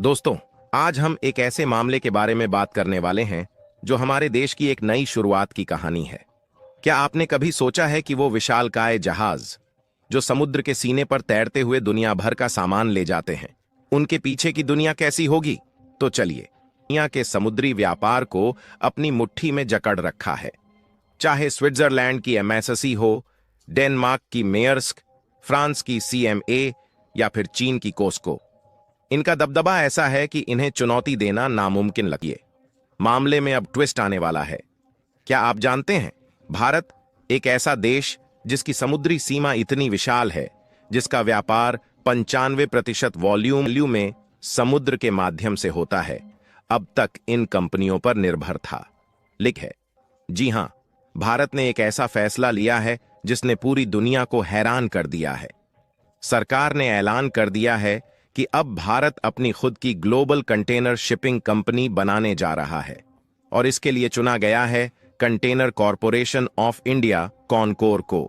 दोस्तों, आज हम एक ऐसे मामले के बारे में बात करने वाले हैं जो हमारे देश की एक नई शुरुआत की कहानी है। क्या आपने कभी सोचा है कि वो विशालकाय जहाज जो समुद्र के सीने पर तैरते हुए दुनिया भर का सामान ले जाते हैं, उनके पीछे की दुनिया कैसी होगी? तो चलिए, दुनिया के समुद्री व्यापार को अपनी मुट्ठी में जकड़ रखा है। चाहे स्विट्जरलैंड की एमएससी हो, डेनमार्क की मेयर्स्क, फ्रांस की सीएमए या फिर चीन की कोस्को, इनका दबदबा ऐसा है कि इन्हें चुनौती देना नामुमकिन लगे। मामले में अब ट्विस्ट आने वाला है। क्या आप जानते हैं, भारत एक ऐसा देश जिसकी समुद्री सीमा इतनी विशाल है, जिसका व्यापार 95% वॉल्यूम में समुद्र के माध्यम से होता है, अब तक इन कंपनियों पर निर्भर था। लिख है, जी हां, भारत ने एक ऐसा फैसला लिया है जिसने पूरी दुनिया को हैरान कर दिया है। सरकार ने ऐलान कर दिया है कि अब भारत अपनी खुद की ग्लोबल कंटेनर शिपिंग कंपनी बनाने जा रहा है और इसके लिए चुना गया है container corporation of India Concor को।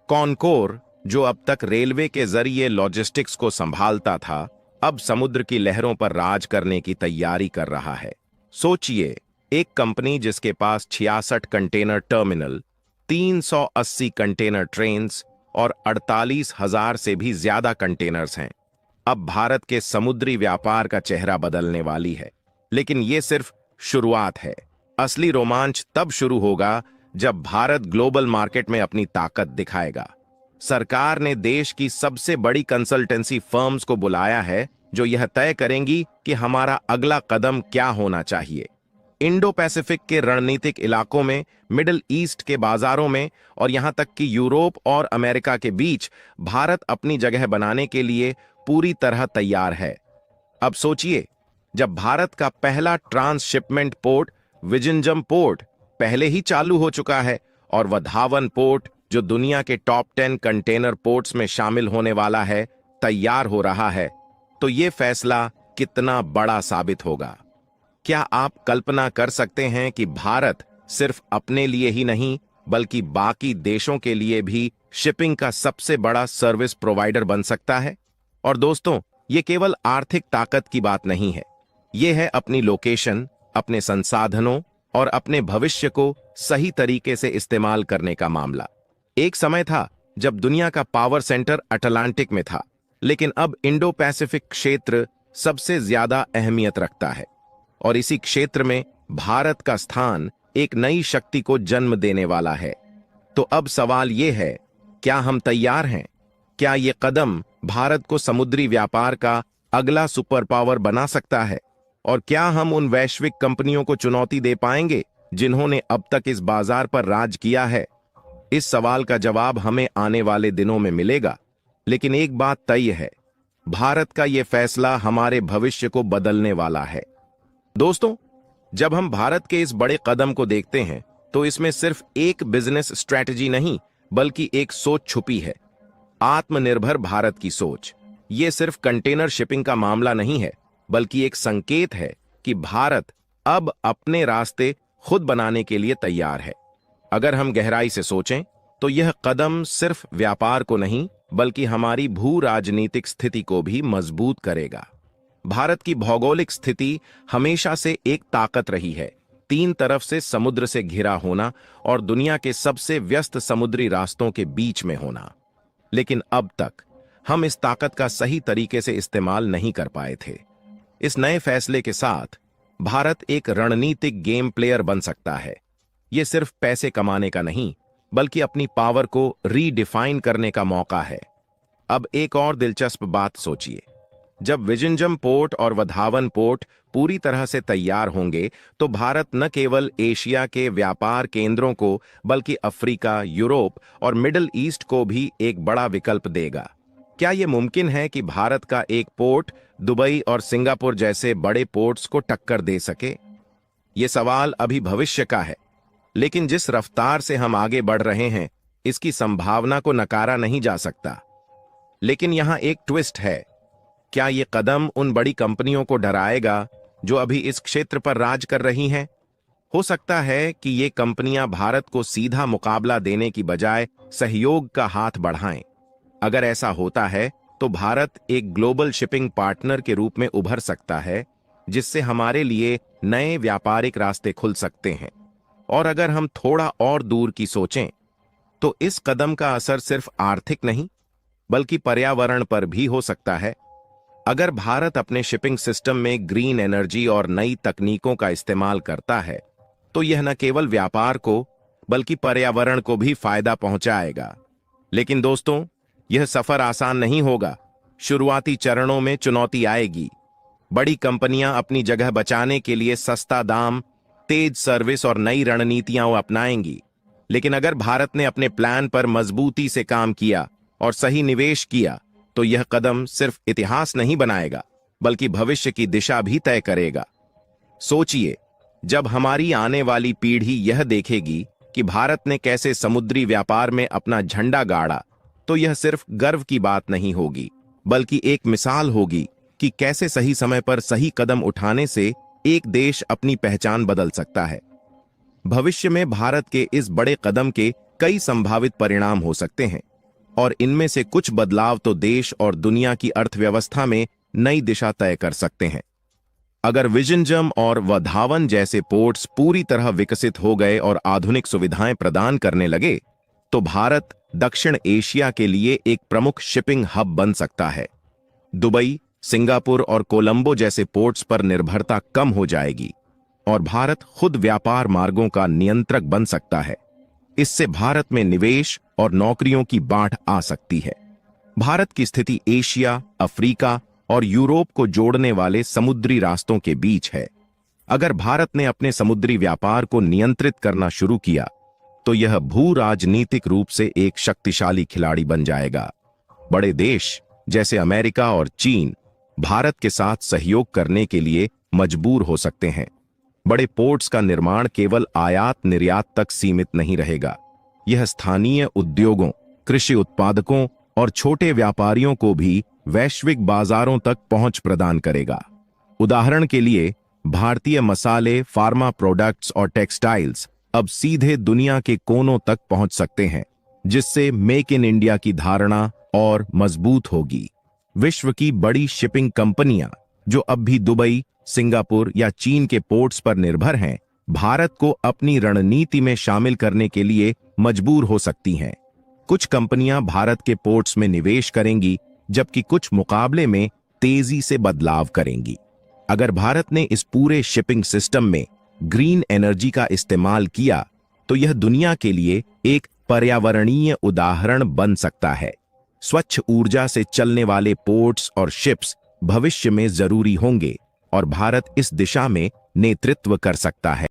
कॉनकोर, जो अब तक रेलवे के जरिए लॉजिस्टिक्स को संभालता था, अब समुद्र की लहरों पर राज करने की तैयारी कर रहा है। सोचिए, एक कंपनी जिसके पास 66 कंटेनर टर्मिनल, 380 कंटेनर ट्रेन्स और 48,000 से भी ज्यादा कंटेनर्स हैं, अब भारत के समुद्री व्यापार का चेहरा बदलने वाली है। लेकिन यह सिर्फ शुरुआत है। असली रोमांच तब शुरू होगा जब भारत ग्लोबल मार्केट में अपनी ताकत दिखाएगा। सरकार ने देश की सबसे बड़ी कंसल्टेंसी फर्म्स को बुलाया है जो यह तय करेंगी कि हमारा अगला कदम क्या होना चाहिए। इंडो पैसिफिक के रणनीतिक इलाकों में, मिडिल ईस्ट के बाजारों में और यहां तक कि यूरोप और अमेरिका के बीच भारत अपनी जगह बनाने के लिए पूरी तरह तैयार है। अब सोचिए, जब भारत का पहला ट्रांसशिपमेंट पोर्ट विजिंजम पोर्ट पहले ही चालू हो चुका है और वधावन पोर्ट, जो दुनिया के टॉप 10 कंटेनर पोर्ट्स में शामिल होने वाला है, तैयार हो रहा है, तो यह फैसला कितना बड़ा साबित होगा। क्या आप कल्पना कर सकते हैं कि भारत सिर्फ अपने लिए ही नहीं बल्कि बाकी देशों के लिए भी शिपिंग का सबसे बड़ा सर्विस प्रोवाइडर बन सकता है? और दोस्तों, ये केवल आर्थिक ताकत की बात नहीं है, ये है अपनी लोकेशन, अपने संसाधनों और अपने भविष्य को सही तरीके से इस्तेमाल करने का मामला। एक समय था जब दुनिया का पावर सेंटर अटलांटिक में था, लेकिन अब इंडो पैसिफिक क्षेत्र सबसे ज्यादा अहमियत रखता है और इसी क्षेत्र में भारत का स्थान एक नई शक्ति को जन्म देने वाला है। तो अब सवाल यह है, क्या हम तैयार हैं? क्या यह कदम भारत को समुद्री व्यापार का अगला सुपर पावर बना सकता है? और क्या हम उन वैश्विक कंपनियों को चुनौती दे पाएंगे जिन्होंने अब तक इस बाजार पर राज किया है? इस सवाल का जवाब हमें आने वाले दिनों में मिलेगा। लेकिन एक बात तय है, भारत का यह फैसला हमारे भविष्य को बदलने वाला है। दोस्तों, जब हम भारत के इस बड़े कदम को देखते हैं तो इसमें सिर्फ एक बिजनेस स्ट्रैटेजी नहीं बल्कि एक सोच छुपी है, आत्मनिर्भर भारत की सोच। यह सिर्फ कंटेनर शिपिंग का मामला नहीं है बल्कि एक संकेत है कि भारत अब अपने रास्ते खुद बनाने के लिए तैयार है। अगर हम गहराई से सोचें तो यह कदम सिर्फ व्यापार को नहीं बल्कि हमारी भू राजनीतिक स्थिति को भी मजबूत करेगा। भारत की भौगोलिक स्थिति हमेशा से एक ताकत रही है, 3 तरफ से समुद्र से घिरा होना और दुनिया के सबसे व्यस्त समुद्री रास्तों के बीच में होना। लेकिन अब तक हम इस ताकत का सही तरीके से इस्तेमाल नहीं कर पाए थे। इस नए फैसले के साथ भारत एक रणनीतिक गेम प्लेयर बन सकता है। यह सिर्फ पैसे कमाने का नहीं बल्कि अपनी पावर को रीडिफाइन करने का मौका है। अब एक और दिलचस्प बात सोचिए, जब विजिंजम पोर्ट और वधावन पोर्ट पूरी तरह से तैयार होंगे तो भारत न केवल एशिया के व्यापार केंद्रों को बल्कि अफ्रीका, यूरोप और मिडिल ईस्ट को भी एक बड़ा विकल्प देगा। क्या यह मुमकिन है कि भारत का एक पोर्ट दुबई और सिंगापुर जैसे बड़े पोर्ट्स को टक्कर दे सके? यह सवाल अभी भविष्य का है, लेकिन जिस रफ्तार से हम आगे बढ़ रहे हैं, इसकी संभावना को नकारा नहीं जा सकता। लेकिन यहां एक ट्विस्ट है। क्या यह कदम उन बड़ी कंपनियों को डराएगा जो अभी इस क्षेत्र पर राज कर रही हैं? हो सकता है कि ये कंपनियां भारत को सीधा मुकाबला देने की बजाय सहयोग का हाथ बढ़ाएं। अगर ऐसा होता है तो भारत एक ग्लोबल शिपिंग पार्टनर के रूप में उभर सकता है, जिससे हमारे लिए नए व्यापारिक रास्ते खुल सकते हैं। और अगर हम थोड़ा और दूर की सोचें, तो इस कदम का असर सिर्फ आर्थिक नहीं, बल्कि पर्यावरण पर भी हो सकता है। अगर भारत अपने शिपिंग सिस्टम में ग्रीन एनर्जी और नई तकनीकों का इस्तेमाल करता है, तो यह न केवल व्यापार को, बल्कि पर्यावरण को भी फायदा पहुंचाएगा। लेकिन दोस्तों, यह सफर आसान नहीं होगा। शुरुआती चरणों में चुनौती आएगी। बड़ी कंपनियां अपनी जगह बचाने के लिए सस्ता दाम, तेज सर्विस और नई रणनीतियां अपनाएंगी। लेकिन अगर भारत ने अपने प्लान पर मजबूती से काम किया और सही निवेश किया, तो यह कदम सिर्फ इतिहास नहीं बनाएगा, बल्कि भविष्य की दिशा भी तय करेगा। सोचिए, जब हमारी आने वाली पीढ़ी यह देखेगी कि भारत ने कैसे समुद्री व्यापार में अपना झंडा गाड़ा, तो यह सिर्फ गर्व की बात नहीं होगी, बल्कि एक मिसाल होगी कि कैसे सही समय पर सही कदम उठाने से एक देश अपनी पहचान बदल सकता है। भविष्य में भारत के इस बड़े कदम के कई संभावित परिणाम हो सकते हैं, और इनमें से कुछ बदलाव तो देश और दुनिया की अर्थव्यवस्था में नई दिशा तय कर सकते हैं। अगर विजनजम और वधावन जैसे पोर्ट्स पूरी तरह विकसित हो गए और आधुनिक सुविधाएं प्रदान करने लगे, तो भारत दक्षिण एशिया के लिए एक प्रमुख शिपिंग हब बन सकता है। दुबई, सिंगापुर और कोलंबो जैसे पोर्ट्स पर निर्भरता कम हो जाएगी और भारत खुद व्यापार मार्गों का नियंत्रक बन सकता है। इससे भारत में निवेश और नौकरियों की बाढ़ आ सकती है। भारत की स्थिति एशिया, अफ्रीका और यूरोप को जोड़ने वाले समुद्री रास्तों के बीच है। अगर भारत ने अपने समुद्री व्यापार को नियंत्रित करना शुरू किया, तो यह भू राजनीतिक रूप से एक शक्तिशाली खिलाड़ी बन जाएगा। बड़े देश जैसे अमेरिका और चीन भारत के साथ सहयोग करने के लिए मजबूर हो सकते हैं। बड़े पोर्ट्स का निर्माण केवल आयात निर्यात तक सीमित नहीं रहेगा। यह स्थानीय उद्योगों, कृषि उत्पादकों और छोटे व्यापारियों को भी वैश्विक बाजारों तक पहुंच प्रदान करेगा। उदाहरण के लिए, भारतीय मसाले, फार्मा प्रोडक्ट्स और टेक्सटाइल्स अब सीधे दुनिया के कोनों तक पहुंच सकते हैं, जिससे मेक इन इंडिया की धारणा और मजबूत होगी। विश्व की बड़ी शिपिंग कंपनियां जो अब भी दुबई, सिंगापुर या चीन के पोर्ट्स पर निर्भर हैं, भारत को अपनी रणनीति में शामिल करने के लिए मजबूर हो सकती हैं। कुछ कंपनियां भारत के पोर्ट्स में निवेश करेंगी, जबकि कुछ मुकाबले में तेजी से बदलाव करेंगी। अगर भारत ने इस पूरे शिपिंग सिस्टम में ग्रीन एनर्जी का इस्तेमाल किया, तो यह दुनिया के लिए एक पर्यावरणीय उदाहरण बन सकता है। स्वच्छ ऊर्जा से चलने वाले पोर्ट्स और शिप्स भविष्य में जरूरी होंगे, और भारत इस दिशा में नेतृत्व कर सकता है।